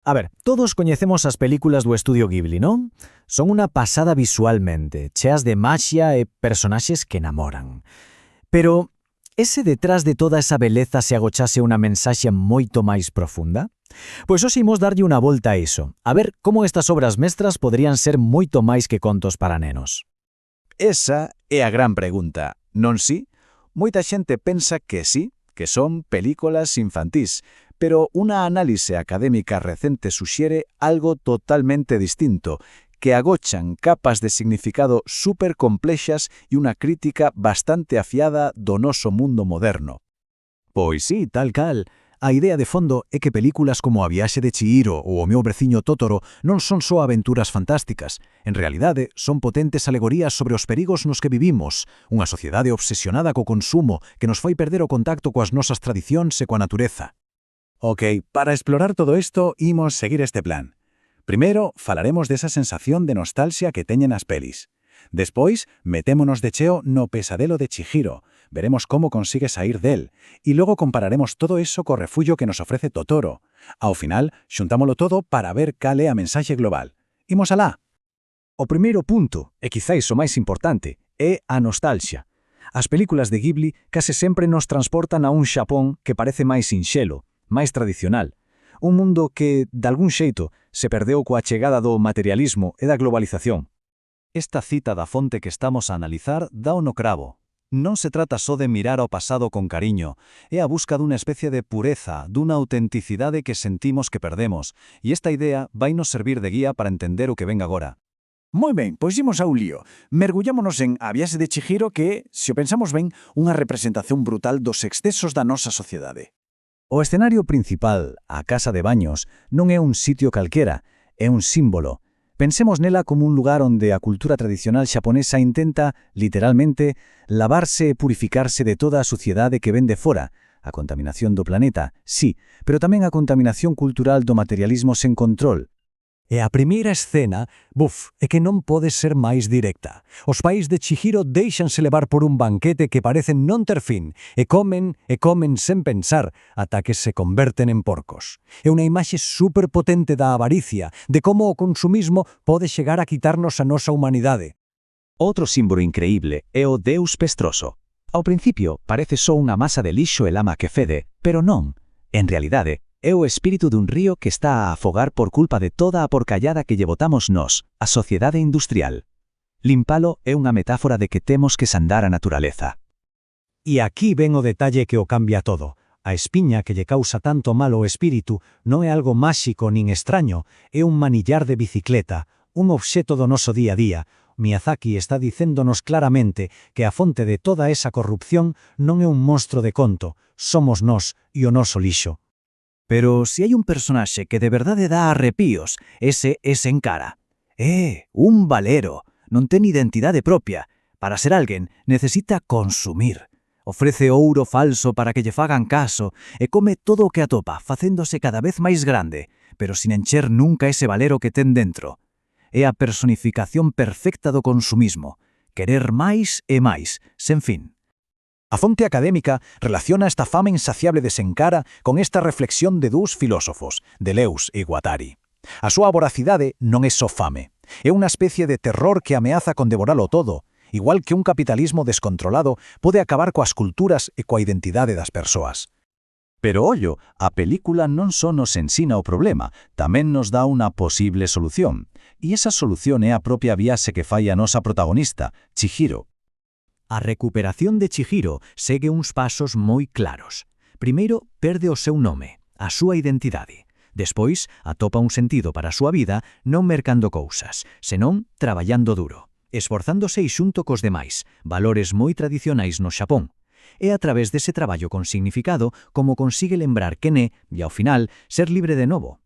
A ver, todos coñecemos as películas do estudio Ghibli, non? Son unha pasada visualmente, cheas de maxia e personaxes que enamoran. Pero, ese detrás de toda esa beleza se agochase unha mensaxe moito máis profunda? Pois hoxe imos darlle unha volta a iso, a ver como estas obras mestras poderían ser moito máis que contos para nenos. Esa é a gran pregunta, non si? Moita xente pensa que sí, que son películas infantís, pero unha análise académica recente suxere algo totalmente distinto, que agochan capas de significado supercomplexas e unha crítica bastante afiada do noso mundo moderno. Pois sí, tal cal. A idea de fondo é que películas como A viaxe de Chihiro ou O meu veciño Totoro non son só aventuras fantásticas. En realidade, son potentes alegorías sobre os perigos nos que vivimos, unha sociedade obsesionada co consumo que nos fai perder o contacto coas nosas tradicións e coa natureza. Ok, para explorar todo isto, imos seguir este plan. Primeiro, falaremos desa sensación de nostalgia que teñen as pelis. Despois, metémonos de cheo no pesadelo de Chihiro, veremos como consigue sair del, e logo compararemos todo eso co refullo que nos ofrece Totoro. Ao final, xuntámolo todo para ver cal é a mensaxe global. Imos alá! O primeiro punto, e quizáis o máis importante, é a nostalgia. As películas de Ghibli case sempre nos transportan a un Xapón que parece máis sinxelo, máis tradicional. Un mundo que, de algún xeito, se perdeu coa chegada do materialismo e da globalización. Esta cita da fonte que estamos a analizar dá no cravo. Non se trata só de mirar ao pasado con cariño, é a busca dunha especie de pureza, dunha autenticidade que sentimos que perdemos, e esta idea vai nos servir de guía para entender o que ven agora. Moi ben, pois imos ao lío. Mergullámonos en A viaxe de Chihiro que, se o pensamos ben, unha representación brutal dos excesos da nosa sociedade. O escenario principal, a casa de baños, non é un sitio calquera, é un símbolo. Pensemos nela como un lugar onde a cultura tradicional xaponesa intenta, literalmente, lavarse e purificarse de toda a suciedade que ven de fora. A contaminación do planeta, sí, pero tamén a contaminación cultural do materialismo sen control. E a primeira escena, é que non pode ser máis directa. Os pais de Chihiro déixanse levar por un banquete que parecen non ter fin, e comen sen pensar, ata que se converten en porcos. É unha imaxe superpotente da avaricia, de como o consumismo pode chegar a quitarnos a nosa humanidade. Outro símbolo increíble é o Deus pestroso. Ao principio parece só unha masa de lixo e lama que fede, pero non. En realidade, é o espírito dun río que está a afogar por culpa de toda a porcallada que lle botamos nós, a sociedade industrial. Limpalo é unha metáfora de que temos que sandar a naturaleza. E aquí ven o detalle que o cambia todo. A espiña que lle causa tanto mal ao espírito non é algo máxico nin extraño, é un manillar de bicicleta, un obxeto do noso día a día. Miyazaki está dicéndonos claramente que a fonte de toda esa corrupción non é un monstro de conto, somos nós e o noso lixo. Pero se hai un personaxe que de verdade dá arrepíos, ese é Senkara. Un valero, non ten identidade propia. Para ser alguén, necesita consumir. Ofrece ouro falso para que lle fagan caso e come todo o que atopa, facéndose cada vez máis grande, pero sin encher nunca ese valero que ten dentro. É a personificación perfecta do consumismo, querer máis e máis, sen fin. A fonte académica relaciona esta fame insaciable de Senkara con esta reflexión de dous filósofos, Deleuze e Guattari. A súa voracidade non é só fame. É unha especie de terror que ameaza con devoralo todo, igual que un capitalismo descontrolado pode acabar coas culturas e coa identidade das persoas. Pero ollo, a película non só nos ensina o problema, tamén nos dá unha posible solución. E esa solución é a propia viaxe que fai a nosa protagonista, Chihiro. A recuperación de Chihiro segue uns pasos moi claros. Primeiro, perde o seu nome, a súa identidade. Despois, atopa un sentido para a súa vida non mercando cousas, senón traballando duro, esforzándose xunto cos demais, valores moi tradicionais no Xapón. É a través dese traballo con significado como consigue lembrar quen é e, ao final, ser libre de novo.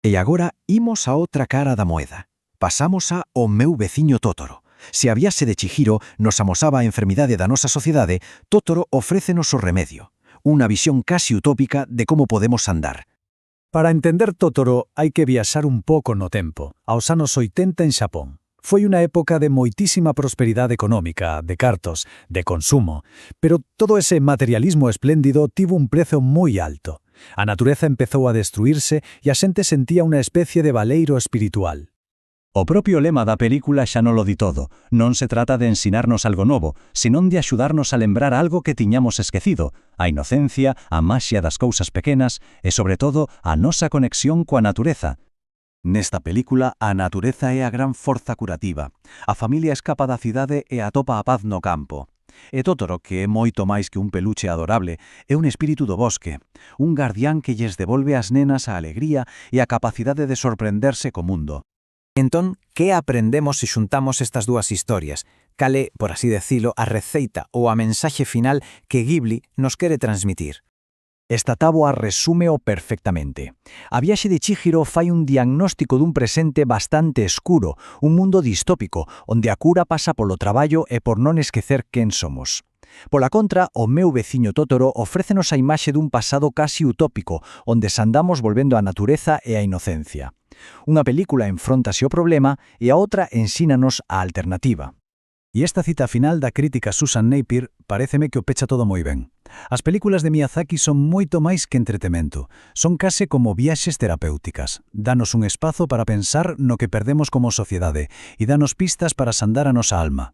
E agora imos a outra cara da moeda. Pasamos a O meu veciño Totoro. Se a viaxe de Chihiro nos amosaba a enfermidade da nosa sociedade, Totoro ofrécenos o remedio, unha visión casi utópica de como podemos andar. Para entender Totoro hai que viaxar un pouco no tempo, aos anos 80 en Xapón. Foi unha época de moitísima prosperidade económica, de cartos, de consumo, pero todo ese materialismo espléndido tivo un prezo moi alto. A natureza empezou a destruirse e a xente sentía unha especie de baleiro espiritual. O propio lema da película xa non lo di todo. Non se trata de ensinarnos algo novo, senón de axudarnos a lembrar algo que tiñamos esquecido, a inocencia, a maxia das cousas pequenas e, sobre todo, a nosa conexión coa natureza. Nesta película, a natureza é a gran forza curativa. A familia escapa da cidade e atopa a paz no campo. E Totoro, que é moito máis que un peluche adorable, é un espírito do bosque, un gardián que lles devolve ás nenas a alegría e a capacidade de sorprenderse co mundo. Entón, que aprendemos se xuntamos estas dúas historias? Cal é, por así decilo, a receita ou a mensaxe final que Ghibli nos quere transmitir? Esta táboa resúmeo perfectamente. A viaxe de Chihiro fai un diagnóstico dun presente bastante escuro, un mundo distópico, onde a cura pasa polo traballo e por non esquecer quen somos. Pola contra, o meu veciño Totoro ofrécenos a imaxe dun pasado casi utópico, onde andamos volvendo á natureza e á inocencia. Unha película enfróntase ao problema e a outra ensínanos a alternativa. E esta cita final da crítica Susan Napier paréceme que o pecha todo moi ben. As películas de Miyazaki son moito máis que entretemento. Son case como viaxes terapéuticas. Danos un espazo para pensar no que perdemos como sociedade e danos pistas para sandar a nosa alma.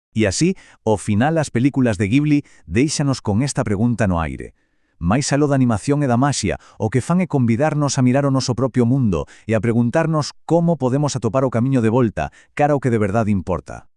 E así, ao final as películas de Ghibli déixanos con esta pregunta no aire. Mais aló da animación e da maxia, o que fan é convidarnos a mirar o noso propio mundo e a preguntarnos como podemos atopar o camiño de volta cara ao que de verdade importa.